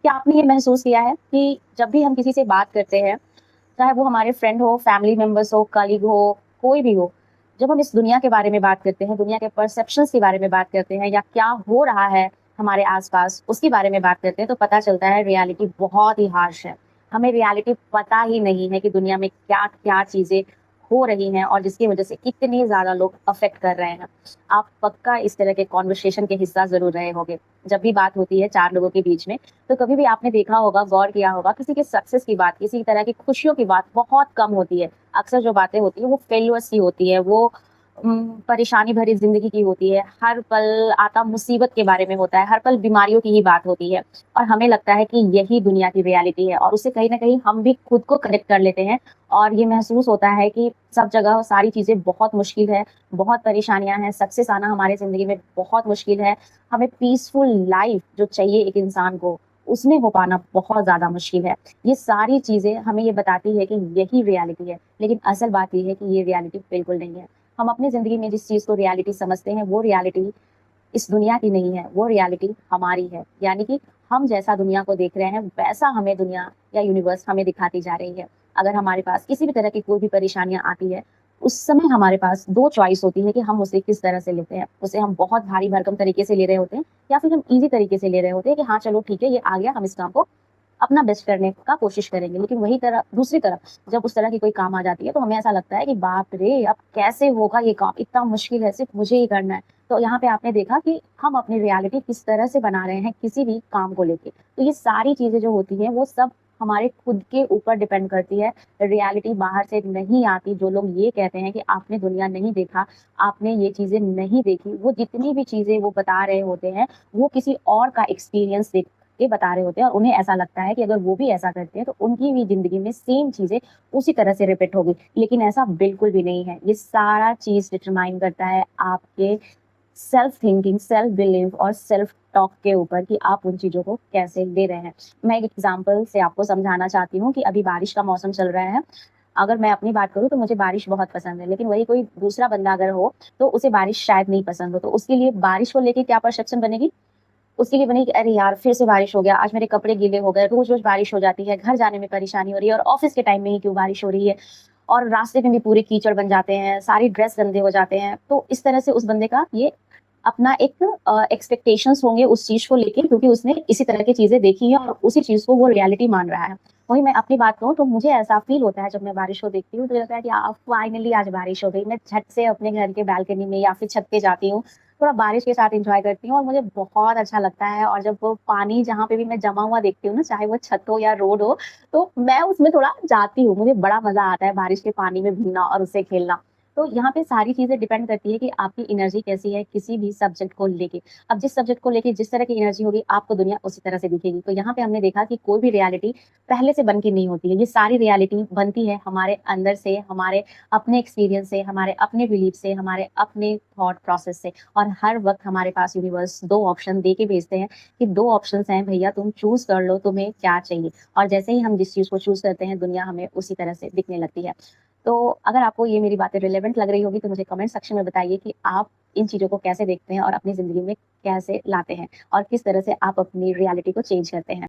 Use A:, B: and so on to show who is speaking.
A: क्या आपने ये महसूस किया है कि जब भी हम किसी से बात करते हैं, चाहे वो हमारे फ्रेंड हो, फैमिली मेंबर्स हो, कलीग हो, कोई भी हो, जब हम इस दुनिया के बारे में बात करते हैं, दुनिया के परसेप्शंस के बारे में बात करते हैं या क्या हो रहा है हमारे आस-पास, उसके बारे में बात करते हैं, तो पता चलता है रियलिटी बहुत ही हार्श है। हमें रियलिटी पता ही नहीं है कि दुनिया में क्या-क्या चीज़ें हो रही हैं और जिसकी वजह से कितने ज़्यादा लोग अफ़ेक्ट कर रहे हैं। आप पक्का इस तरह के कन्वर्सेशन के हिस्सा ज़रूर रहे होंगे। जब भी बात होती है 4 लोगों के बीच में, तो कभी भी आपने देखा होगा, गौर किया होगा, किसी के सक्सेस की बात, किसी तरह की खुशियों की बात बहुत कम होती है। अक्सर जो बातें होती हैं, वो फेल्योर्स की होती है, वो परेशानी भरी ज़िंदगी की होती है। हर पल आता मुसीबत के बारे में होता है, हर पल बीमारियों की ही बात होती है और हमें लगता है कि यही दुनिया की रियलिटी है और उससे कहीं न कहीं हम भी खुद को कनेक्ट कर लेते हैं और ये महसूस होता है कि सब जगह सारी चीज़ें बहुत मुश्किल है, बहुत परेशानियाँ हैं, सक्सेस आना हमारे ज़िंदगी में बहुत मुश्किल है। हमें पीसफुल लाइफ़ जो चाहिए एक इंसान को, उसमें हो पाना बहुत ज़्यादा मुश्किल है। ये सारी चीज़ें हमें ये बताती है कि यही रियलिटी है, लेकिन असल बात ये है कि ये रियलिटी बिल्कुल नहीं है। हम अपनी ज़िंदगी में जिस चीज़ को रियलिटी समझते हैं, वो रियलिटी इस दुनिया की नहीं है, वो रियलिटी हमारी है। यानी कि हम जैसा दुनिया को देख रहे हैं, वैसा हमें दुनिया या यूनिवर्स हमें दिखाती जा रही है। अगर हमारे पास किसी भी तरह की कोई भी परेशानियाँ आती है, उस समय हमारे पास 2 चॉइस होती है कि हम उसे किस तरह से लेते हैं। उसे हम बहुत भारी-भरकम तरीके से ले रहे होते हैं या फिर हम ईज़ी तरीके से ले रहे होते हैं कि हाँ, चलो ठीक है, ये आ गया, हम इस काम को अपना बेस्ट करने का कोशिश करेंगे। लेकिन वही तरह दूसरी तरफ जब उस तरह की कोई काम आ जाती है तो हमें ऐसा लगता है कि बाप रे! अब कैसे होगा ये काम? इतना मुश्किल है, सिर्फ़ मुझे ही करना है। तो यहाँ पे आपने देखा कि हम अपनी रियलिटी किस तरह से बना रहे हैं किसी भी काम को लेके। तो ये सारी चीज़ें जो होती हैं वो सब हमारे खुद के ऊपर डिपेंड करती है। रियलिटी बाहर से नहीं आती। जो लोग ये कहते हैं कि आपने दुनिया नहीं देखा, आपने ये चीज़ें नहीं देखी, वो जितनी भी चीज़ें वो बता रहे होते हैं, वो किसी और का एक्सपीरियंस देख के बता रहे होते हैं और उन्हें ऐसा लगता है कि अगर वो भी ऐसा करते हैं तो उनकी भी ज़िंदगी में सेम चीज़ें उसी तरह से रिपीट होगी। लेकिन ऐसा बिल्कुल भी नहीं है। ये सारा चीज़ डिटरमाइन करता है आपके सेल्फ थिंकिंग, सेल्फ बिलीव और सेल्फ टॉक के ऊपर कि आप उन चीज़ों को कैसे ले रहे हैं। मैं एक एग्ज़ाम्पल से आपको समझाना चाहती हूँ कि अभी बारिश का मौसम चल रहा है। अगर मैं अपनी बात करूँ तो मुझे बारिश बहुत पसंद है, लेकिन वही कोई दूसरा बंदा अगर हो, तो उसे बारिश शायद नहीं पसंद हो। तो उसके लिए बारिश को लेके क्या परसेप्शन बनेगी? उसके लिए बनी कि अरे यार फिर से बारिश हो गया, आज मेरे कपड़े गीले हो गए, रोज़-रोज़ बारिश हो जाती है, घर जाने में परेशानी हो रही है और ऑफ़िस के टाइम में ही क्यों बारिश हो रही है और रास्ते में भी पूरे कीचड़ बन जाते हैं, सारी ड्रेस गंदे हो जाते हैं। तो इस तरह से उस बंदे का ये अपना एक एक्सपेक्टेशंस होंगे उस चीज़ को लेके क्योंकि उसने इसी तरह की चीज़ें देखी हैं और उसी चीज़ को वो रियलिटी मान रहा है। वहीं मैं अपनी बात कहूँ तो मुझे ऐसा फ़ील होता है जब मैं बारिश को देखती हूँ, तो मुझे लगता है कि फाइनली आज बारिश हो गई। मैं झट से अपने घर के बालकनी में या फिर छत पे जाती हूँ, थोड़ा बारिश के साथ एन्जॉय करती हूँ और मुझे बहुत अच्छा लगता है और जब वो पानी जहाँ पे भी मैं जमा हुआ देखती हूँ ना, चाहे वो छत हो या रोड हो, तो मैं उसमें थोड़ा जाती हूँ। मुझे बड़ा मज़ा आता है बारिश के पानी में भीगना और उससे खेलना। तो यहाँ पे सारी चीज़ें डिपेंड करती है कि आपकी एनर्जी कैसी है किसी भी सब्जेक्ट को लेके। अब जिस सब्जेक्ट को लेके जिस तरह की एनर्जी होगी, आपको दुनिया उसी तरह से दिखेगी। तो यहाँ पे हमने देखा कि कोई भी रियलिटी पहले से बन के नहीं होती है। ये सारी रियलिटी बनती है हमारे अंदर से, हमारे अपने एक्सपीरियंस से, हमारे अपने बिलीफ से, हमारे अपने थॉट प्रोसेस से और हर वक़्त हमारे पास यूनिवर्स 2 ऑप्शन दे के भेजते हैं कि 2 ऑप्शंस हैं भैया तुम चूज़ कर लो तुम्हें क्या चाहिए। और जैसे ही हम जिस चीज़ को चूज़ करते हैं, दुनिया हमें उसी तरह से दिखने लगती है। तो अगर आपको ये मेरी बातें रिलेवेंट लग रही होगी तो मुझे कमेंट सेक्शन में बताइए कि आप इन चीज़ों को कैसे देखते हैं और अपनी ज़िंदगी में कैसे लाते हैं और किस तरह से आप अपनी रियलिटी को चेंज करते हैं।